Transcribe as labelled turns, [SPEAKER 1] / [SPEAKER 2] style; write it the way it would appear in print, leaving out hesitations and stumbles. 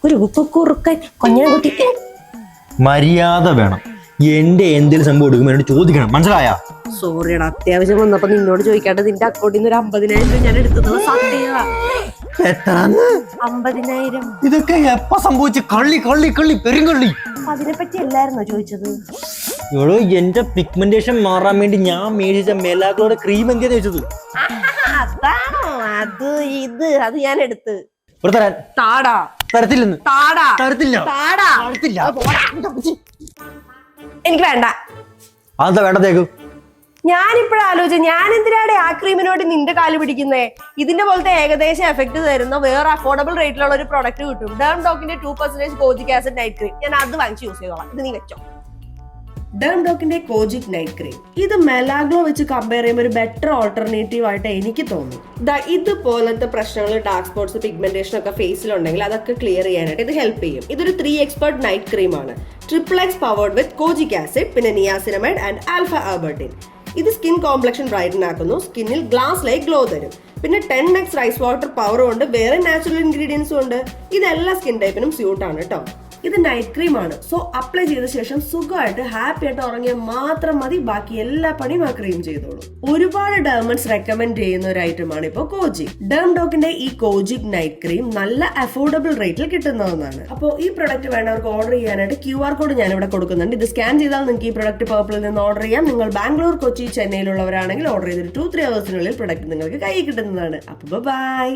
[SPEAKER 1] ഒരു കുറുക്കൻ കൊഞ്ഞനെ കുത്തി.
[SPEAKER 2] മര്യാദ വേണം. എന്റെ എന്തെങ്കിലും സംഭവം എടുക്കുമ്പോൾ എന്നോട് ചോദിക്കണം, മനസ്സിലായ?
[SPEAKER 1] സോറിയടാ, അത്യാവശ്യം വന്നപ്പോ നിന്നോട് ചോദിക്കാണ്ട് നിന്റെ അക്കൗണ്ടിൽ നിന്ന് ഒരു 50,000 രൂപ ഞാൻ എടുത്തത് സത്യമാ.
[SPEAKER 2] എത്രന്ന്?
[SPEAKER 1] 50,000.
[SPEAKER 2] ഇതൊക്കെ എപ്പ സംഭവിച്ചു? കള്ളി കള്ളി കള്ളി പെരുങ്കള്ളി.
[SPEAKER 1] അതിനെപ്പറ്റി അല്ലായിരുന്നോ ചോദിച്ചത്?
[SPEAKER 2] എടോ, എന്റെ പിഗ്മെന്റേഷൻ മാറാൻ വേണ്ടി ഞാൻ മേടിച്ച മെലാക്ലോടെ ക്രീം എന്തിനാ ചോദിച്ചത്?
[SPEAKER 1] അതാണോ അത് ഞാൻ എടുത്ത്
[SPEAKER 2] തരാൻ
[SPEAKER 1] താടാ.
[SPEAKER 2] തരത്തില്ലെന്ന്.
[SPEAKER 1] താടാ
[SPEAKER 2] തരത്തില്ല.
[SPEAKER 1] താടാ.
[SPEAKER 2] തരത്തില്ല.
[SPEAKER 1] എനിക്ക് വേണ്ട.
[SPEAKER 2] അതെന്താ വേണ്ടതേക്ക്?
[SPEAKER 1] ഞാനിപ്പോഴാലോചിച്ച ഞാൻ എന്തിനാടെ ആ ക്രീമിനോട് നിന്റെ കാല് പിടിക്കുന്നേ? ഇതിന്റെ പോലത്തെ ഏകദേശം എഫക്ട് തരുന്ന വേറെ അഫോർഡബിൾ റേറ്റിലുള്ള ഒരു പ്രൊഡക്റ്റ് കിട്ടും. ഡേം ഡോക്കിന്റെ 2% കോജിക് ആസിഡ് നൈറ്റ് ക്രീം. ഞാൻ അത് വാങ്ങിച്ച് യൂസ് ചെയ്തോളാം. ഇത് നീ വെച്ചോ. ഡേം ഡോക്കിന്റെ കോജിക് നൈറ്റ് ക്രീം ഇത് മെലാഗ്ലോ വെച്ച് കമ്പയർ ചെയ്യുമ്പോൾ ഒരു ബെറ്റർ ഓൾട്ടർനേറ്റീവ് ആയിട്ട് എനിക്ക് തോന്നുന്നു. ഇതുപോലത്തെ പ്രശ്നങ്ങൾ, ഡാർക്ക് സ്പോട്ട്സ്, പിഗ്മെന്റേഷൻ ഒക്കെ ഫേസിലുണ്ടെങ്കിൽ അതൊക്കെ ക്ലിയർ ചെയ്യാനായിട്ട് ഇത് ഹെൽപ്പ് ചെയ്യും. ഇതൊരു 3 എക്സ്പെർട്ട് നൈറ്റ് ക്രീം ആണ്. XXX പവർഡ് വിത്ത് കോജിക് ആസിഡ്, പിന്നെ നിയാസിനമൈഡ് ആൻഡ് ആൽഫ ആൽബർട്ടിൻ. ഇത് സ്കിൻ കോംപ്ലക്ഷൻ ബ്രൈറ്റൻ ആക്കുന്നു, സ്കിന്നിൽ ഗ്ലാസ് ലൈക്ക് ഗ്ലോ തരും. പിന്നെ 10x റൈസ് വാട്ടർ പവറും ഉണ്ട്, വേറെ നാച്ചുറൽ ഇൻഗ്രീഡിയൻസും ഉണ്ട്. ഇതെല്ലാ സ്കിൻ ടൈപ്പിനും സ്യൂട്ടാണ് കേട്ടോ. ഇത് നൈറ്റ് ക്രീം ആണ്. സോ അപ്ലൈ ചെയ്ത ശേഷം സുഖമായിട്ട് ഹാപ്പി ആയിട്ട് ഉറങ്ങിയാൽ മാത്രം മതി. ബാക്കി എല്ലാ പണിയും ആ ക്രീം ചെയ്തോളൂ. ഒരുപാട് ഡെർമൻസ് റെക്കമെൻഡ് ചെയ്യുന്ന ഒരു ഐറ്റം ആണ് ഇപ്പോൾ കോജിക്. ഡേം ഡോക്കിന്റെ ഈ കോജിക് നൈറ്റ് ക്രീം നല്ല അഫോർഡബിൾ റേറ്റിൽ കിട്ടുന്നതാണ്. അപ്പോൾ ഈ പ്രൊഡക്റ്റ് വേണ്ടവർക്ക് ഓർഡർ ചെയ്യാനായിട്ട് QR കോഡ് ഞാൻ ഇവിടെ കൊടുക്കുന്നുണ്ട്. ഇത് സ്കാൻ ചെയ്താൽ നിങ്ങൾക്ക് ഈ പ്രൊഡക്റ്റ് പർപ്പിളിൽ നിന്ന് ഓർഡർ ചെയ്യാം. നിങ്ങൾ ബാംഗ്ലൂർ, കൊച്ചി, ചെന്നൈയിലുള്ളവരാണെങ്കിൽ ഓർഡർ ചെയ്തൊരു 2-3 hours പ്രൊഡക്റ്റ് നിങ്ങൾക്ക് കൈ കിട്ടുന്നതാണ്. അപ്പോൾ ബൈ.